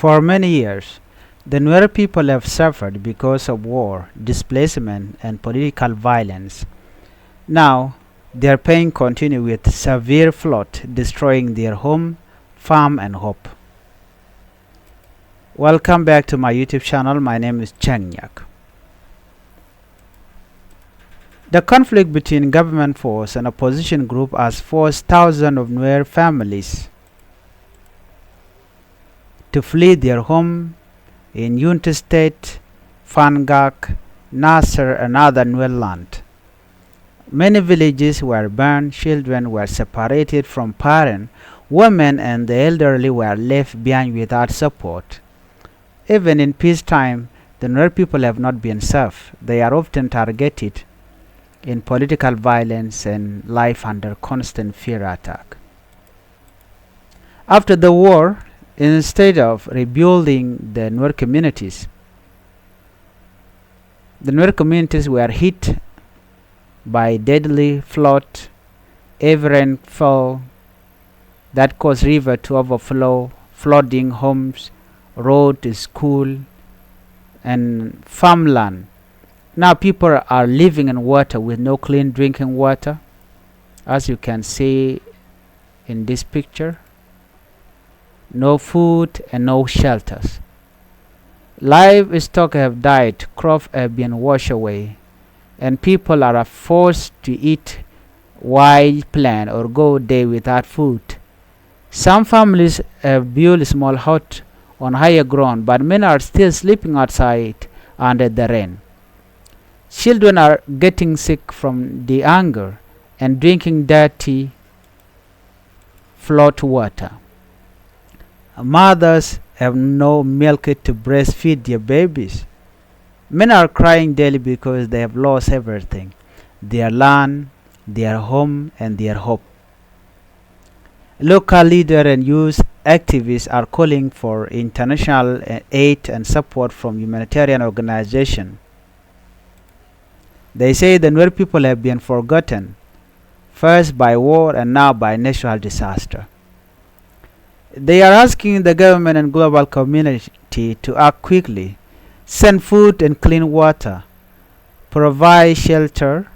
For many years, the Nuer people have suffered because of war, displacement, and political violence. Now, their pain continues with severe flood destroying their home, farm, and hope. Welcome back to my YouTube channel. My name is Changkuoth Nyak. The conflict between government force and opposition group has forced thousands of Nuer families to flee their home in Unity State, Fangak, Nasser, and other Nuer land. Many villages were burned, children were separated from parents, women and the elderly were left behind without support. Even in peacetime, the Nuer people have not been safe. They are often targeted in political violence and life under constant fear attack. After the war, instead of rebuilding the Nuer communities were hit by deadly flood. Heavy rainfall that caused river to overflow, flooding homes, road, school, and farmland. Now people are living in water with no clean drinking water, as you can see in this picture. No food and no shelters. Livestock have died, crops have been washed away, and people are forced to eat wild plant or go day without food. Some families have built small huts on higher ground, but many are still sleeping outside under the rain. Children are getting sick from the hunger and drinking dirty flood water. Mothers have no milk to breastfeed their babies. Men are crying daily because they have lost everything: their land, their home, and their hope. Local leaders and youth activists are calling for international aid and support from humanitarian organizations. They say the Nuer people have been forgotten, first by war and now by natural disaster. They are asking the government and global community to act quickly, send food and clean water, provide shelter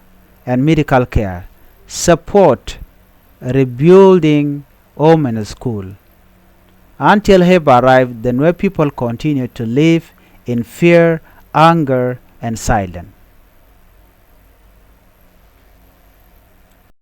and medical care, support rebuilding home and school. Until help arrives, the Nuer people continue to live in fear, anger, and silence.